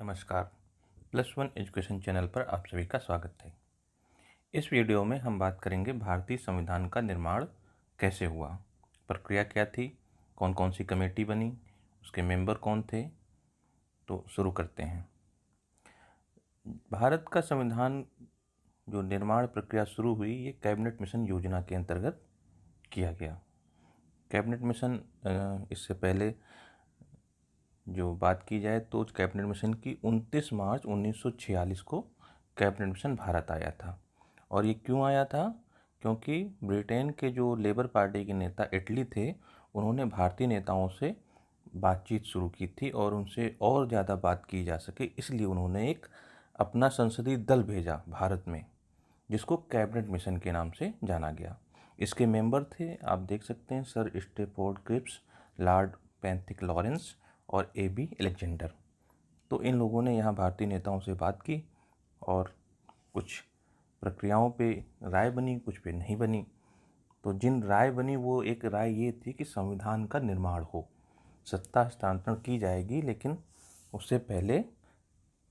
नमस्कार। Plus one education channel पर आप सभी का स्वागत है। इस वीडियो में हम बात करेंगे भारतीय संविधान का निर्माण कैसे हुआ, प्रक्रिया क्या थी, कौन कौन सी कमेटी बनी, उसके मेंबर कौन थे। तो शुरू करते हैं। भारत का संविधान जो निर्माण प्रक्रिया शुरू हुई, ये कैबिनेट मिशन योजना के अंतर्गत किया गया। कैबिनेट मिशन इससे पहले जो बात की जाए तो कैबिनेट मिशन की 29 मार्च 1946 को कैबिनेट मिशन भारत आया था। और ये क्यों आया था? क्योंकि ब्रिटेन के जो लेबर पार्टी के नेता इटली थे, उन्होंने भारतीय नेताओं से बातचीत शुरू की थी और उनसे और ज़्यादा बात की जा सके, इसलिए उन्होंने एक अपना संसदीय दल भेजा भारत में, जिसको कैबिनेट मिशन के नाम से जाना गया। इसके मेंबर थे, आप देख सकते हैं, Sir Stafford Cripps, Lord Pethick Lawrence और ए.बी. अलेक्जेंडर। तो इन लोगों ने यहाँ भारतीय नेताओं से बात की और कुछ प्रक्रियाओं पे राय बनी, कुछ पे नहीं बनी। तो जिन राय बनी वो एक राय ये थी कि संविधान का निर्माण हो, सत्ता हस्तांतरण की जाएगी, लेकिन उससे पहले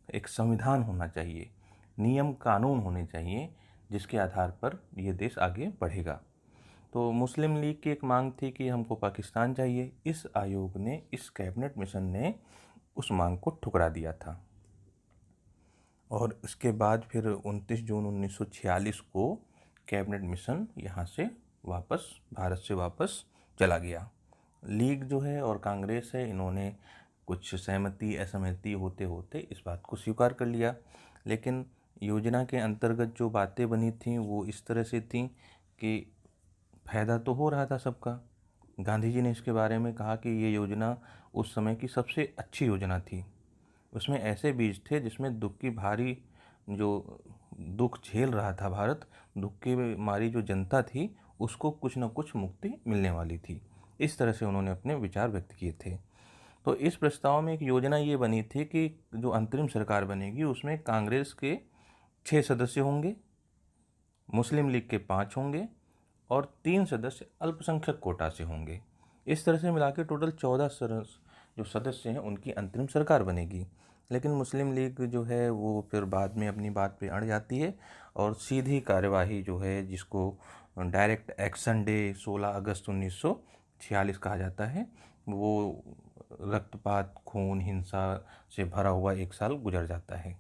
एक संविधान होना चाहिए, नियम कानून होने चाहिए, जिसके आधार पर ये देश आगे बढ़ेगा। तो मुस्लिम लीग की एक मांग थी कि हमको पाकिस्तान चाहिए। इस आयोग ने, इस कैबिनेट मिशन ने उस मांग को ठुकरा दिया था। और इसके बाद फिर 29 जून 1946 को कैबिनेट मिशन यहाँ से वापस, भारत से वापस चला गया। लीग जो है और कांग्रेस है, इन्होंने कुछ सहमति असहमति होते होते इस बात को स्वीकार कर लिया। लेकिन योजना के अंतर्गत जो बातें बनी थीं वो इस तरह से थीं कि फ़ायदा तो हो रहा था सबका। गांधी जी ने इसके बारे में कहा कि ये योजना उस समय की सबसे अच्छी योजना थी। उसमें ऐसे बीज थे जिसमें दुख की भारी, जो दुख झेल रहा था भारत, दुख की मारी जो जनता थी, उसको कुछ न कुछ मुक्ति मिलने वाली थी। इस तरह से उन्होंने अपने विचार व्यक्त किए थे। तो इस प्रस्ताव में एक योजना ये बनी थी कि जो अंतरिम सरकार बनेगी उसमें कांग्रेस के 6 सदस्य होंगे, मुस्लिम लीग के 5 होंगे और 3 सदस्य अल्पसंख्यक कोटा से होंगे। इस तरह से मिला के टोटल 14 जो सदस्य हैं उनकी अंतरिम सरकार बनेगी। लेकिन मुस्लिम लीग जो है वो फिर बाद में अपनी बात पे अड़ जाती है और सीधी कार्यवाही जो है, जिसको डायरेक्ट एक्शन डे 16 अगस्त 1946 कहा जाता है, वो रक्तपात, खून, हिंसा से भरा हुआ एक साल गुजर जाता है।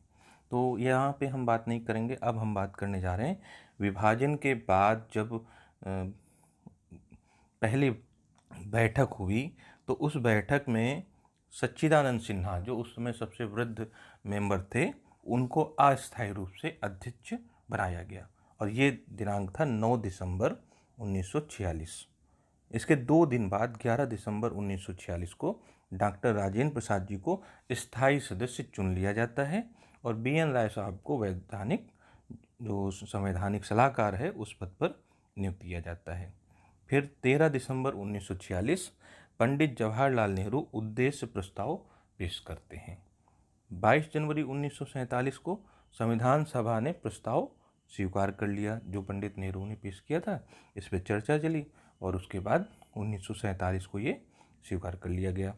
तो यहाँ पे हम बात नहीं करेंगे। अब हम बात करने जा रहे हैं विभाजन के बाद जब पहली बैठक हुई, तो उस बैठक में सच्चिदानंद सिन्हा, जो उस समय सबसे वृद्ध मेंबर थे, उनको अस्थायी रूप से अध्यक्ष बनाया गया और ये दिनांक था 9 दिसंबर 1946। इसके 2 दिन बाद 11 दिसंबर 1946 को डॉक्टर राजेंद्र प्रसाद जी को स्थायी सदस्य चुन लिया जाता है और बी.एन. राय साहब को वैधानिक, जो संवैधानिक सलाहकार है, उस पद पर नियुक्त किया जाता है। फिर 13 दिसंबर 1946 पंडित जवाहरलाल नेहरू उद्देश्य प्रस्ताव पेश करते हैं। 22 जनवरी 1947 को संविधान सभा ने प्रस्ताव स्वीकार कर लिया जो पंडित नेहरू ने पेश किया था। इस पर चर्चा चली और उसके बाद 1947 को ये स्वीकार कर लिया गया,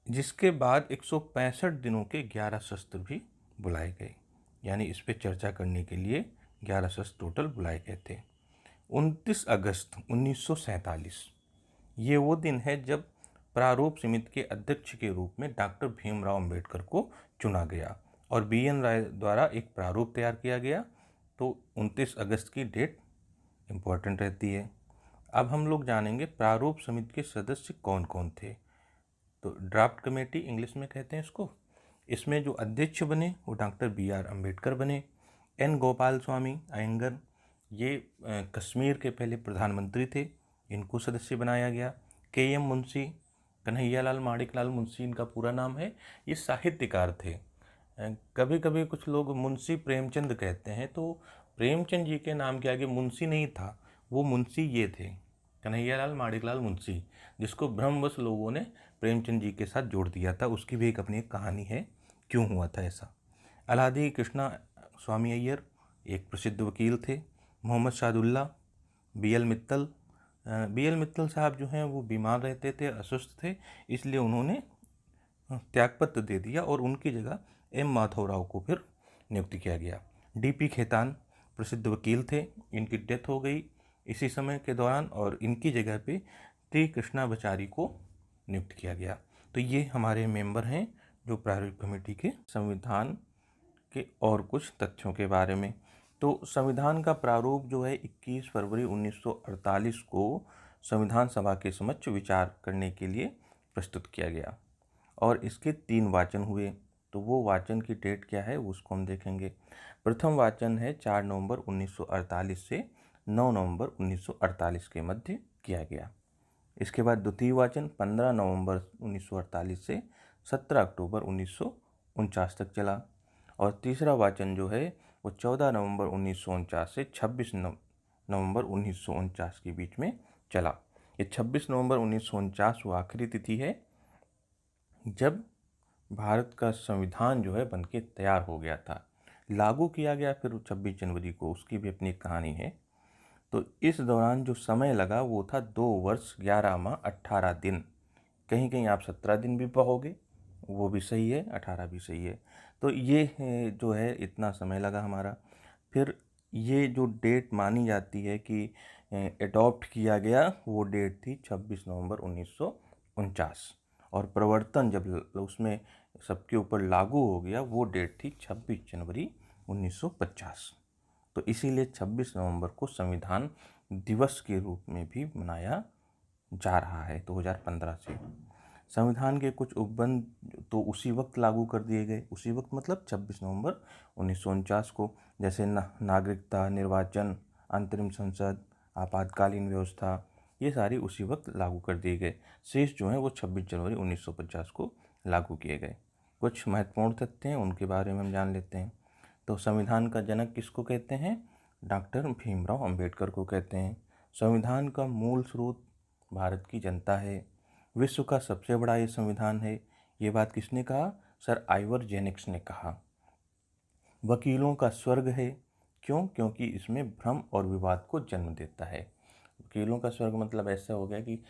जिसके बाद 165 दिनों के 11 सत्र भी बुलाए गए। यानी इस पर चर्चा करने के लिए 11 सत्र टोटल बुलाए गए थे। 29 अगस्त 1947 ये वो दिन है जब प्रारूप समिति के अध्यक्ष के रूप में डॉक्टर भीमराव अंबेडकर को चुना गया और बी.एन. राय द्वारा एक प्रारूप तैयार किया गया। तो 29 अगस्त की डेट इम्पोर्टेंट रहती है। अब हम लोग जानेंगे प्रारूप समिति के सदस्य कौन कौन थे। तो ड्राफ्ट कमेटी इंग्लिश में कहते हैं इसको। इसमें जो अध्यक्ष बने वो डॉक्टर बी.आर. अम्बेडकर बने। एन. गोपाल स्वामी अयंगर, ये कश्मीर के पहले प्रधानमंत्री थे, इनको सदस्य बनाया गया। के.एम. मुंशी, कन्हैयालाल माणिकलाल मुंशी इनका पूरा नाम है। ये साहित्यकार थे। कभी कभी कुछ लोग मुंशी प्रेमचंद कहते हैं, तो प्रेमचंद जी के नाम के आगे मुंशी नहीं था, वो मुंशी ये थे, कन्हैयालाल माणिकलाल मुंशी, जिसको भ्रमवश लोगों ने प्रेमचंद जी के साथ जोड़ दिया था। उसकी भी एक अपनी एक कहानी है, क्यों हुआ था ऐसा। अलादी कृष्णा स्वामी अय्यर एक प्रसिद्ध वकील थे। मोहम्मद शादुल्ला, बी.एल. मित्तल। बी.एल. मित्तल साहब जो हैं वो बीमार रहते थे, अस्वस्थ थे, इसलिए उन्होंने त्यागपत्र दे दिया और उनकी जगह एम माधवराव को फिर नियुक्त किया गया। डीपी खेतान प्रसिद्ध वकील थे, इनकी डेथ हो गई इसी समय के दौरान और इनकी जगह पे टी कृष्णाचारी को नियुक्त किया गया। तो ये हमारे मेंबर हैं जो प्रायोगिक कमेटी के। संविधान के और कुछ तथ्यों के बारे में, तो संविधान का प्रारूप जो है 21 फरवरी 1948 को संविधान सभा के समक्ष विचार करने के लिए प्रस्तुत किया गया और इसके 3 वाचन हुए। तो वो वाचन की डेट क्या है उसको हम देखेंगे। प्रथम वाचन है 4 नवंबर 1948 से 9 नवंबर 1948 के मध्य किया गया। इसके बाद द्वितीय वाचन 15 नवंबर 1948 से 17 अक्टूबर 1949 तक चला और तीसरा वाचन जो है वो 14 नवंबर 1949 से 26 नवंबर 1949 के बीच में चला। ये 26 नवंबर 1949 वो आखिरी तिथि है जब भारत का संविधान जो है बनके तैयार हो गया था। लागू किया गया फिर 26 जनवरी को, उसकी भी अपनी कहानी है। तो इस दौरान जो समय लगा वो था 2 वर्ष 11 माह 18 दिन। कहीं कहीं आप 17 दिन भी पाओगे, वो भी सही है, 18 भी सही है। तो ये जो है इतना समय लगा हमारा। फिर ये जो डेट मानी जाती है कि एडॉप्ट किया गया वो डेट थी 26 नवंबर 1949 और प्रवर्तन जब उसमें सबके ऊपर लागू हो गया वो डेट थी 26 जनवरी 1950। तो इसीलिए 26 नवंबर को संविधान दिवस के रूप में भी मनाया जा रहा है 2015 से। संविधान के कुछ उपबंध तो उसी वक्त लागू कर दिए गए, उसी वक्त मतलब 26 नवंबर 1949 को, जैसे नागरिकता, निर्वाचन, अंतरिम संसद, आपातकालीन व्यवस्था, ये सारी उसी वक्त लागू कर दिए गए। शेष जो हैं वो 26 जनवरी 1950 को लागू किए गए। कुछ महत्वपूर्ण तथ्य हैं उनके बारे में हम जान लेते हैं। तो संविधान का जनक किसको कहते हैं? डॉक्टर भीमराव अंबेडकर को कहते हैं। संविधान का मूल स्रोत भारत की जनता है। विश्व का सबसे बड़ा ये संविधान है। ये बात किसने कहा? सर आइवर जेनिक्स ने कहा। वकीलों का स्वर्ग है। क्यों? क्योंकि इसमें भ्रम और विवाद को जन्म देता है। वकीलों का स्वर्ग मतलब ऐसा हो गया कि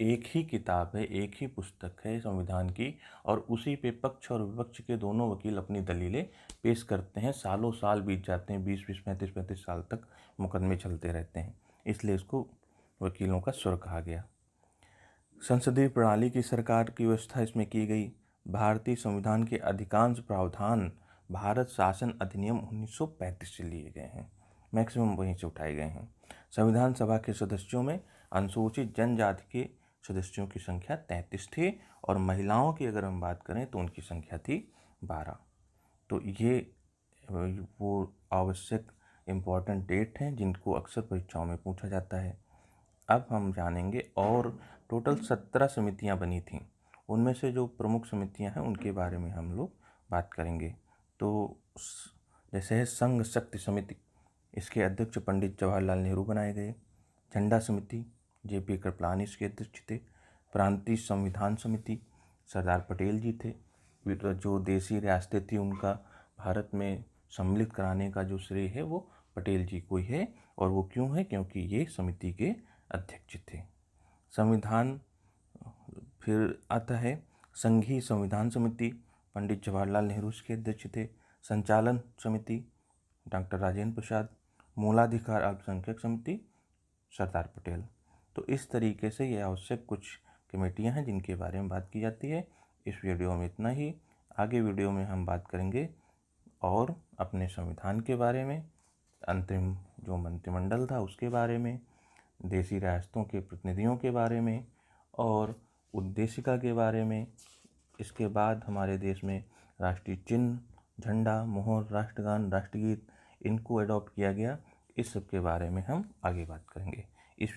एक ही किताब है, एक ही पुस्तक है संविधान की और उसी पे पक्ष और विपक्ष के दोनों वकील अपनी दलीलें पेश करते हैं। सालों साल बीत जाते हैं, 20-20, 35-35 साल तक मुकदमे चलते रहते हैं, इसलिए इसको वकीलों का स्वर्ग कहा गया। संसदीय प्रणाली की सरकार की व्यवस्था इसमें की गई। भारतीय संविधान के अधिकांश प्रावधान भारत शासन अधिनियम 1935 से लिए गए हैं, मैक्सिमम वहीं से उठाए गए हैं। संविधान सभा के सदस्यों में अनुसूचित जनजाति के सदस्यों की संख्या 33 थी और महिलाओं की अगर हम बात करें तो उनकी संख्या थी 12। तो ये वो आवश्यक इम्पॉर्टेंट डेट हैं जिनको अक्सर परीक्षाओं में पूछा जाता है। अब हम जानेंगे और टोटल 17 समितियां बनी थीं, उनमें से जो प्रमुख समितियां हैं उनके बारे में हम लोग बात करेंगे। तो जैसे है संघ शक्ति समिति, इसके अध्यक्ष पंडित जवाहरलाल नेहरू बनाए गए। झंडा समिति जेपी कृपलानी इसके अध्यक्ष थे। प्रांतीय संविधान समिति सरदार पटेल जी थे। जो देसी रियासतें थी उनका भारत में सम्मिलित कराने का जो श्रेय है वो पटेल जी को ही है। और वो क्यों है? क्योंकि ये समिति के अध्यक्ष थे। संविधान फिर आता है संघीय संविधान समिति, पंडित जवाहरलाल नेहरू इसके अध्यक्ष थे। संचालन समिति डॉक्टर राजेंद्र प्रसाद। मूलाधिकार अल्पसंख्यक समिति सरदार पटेल। तो इस तरीके से ये आवश्यक कुछ कमेटियां हैं जिनके बारे में बात की जाती है। इस वीडियो में इतना ही। आगे वीडियो में हम बात करेंगे और अपने संविधान के बारे में, अंतरिम जो मंत्रिमंडल था उसके बारे में, देसी रियासतों के प्रतिनिधियों के बारे में और उद्देशिका के बारे में। इसके बाद हमारे देश में राष्ट्रीय चिन्ह, झंडा, मोहर, राष्ट्रगान, राष्ट्रगीत, इनको अडॉप्ट किया गया। इस सब के बारे में हम आगे बात करेंगे। इस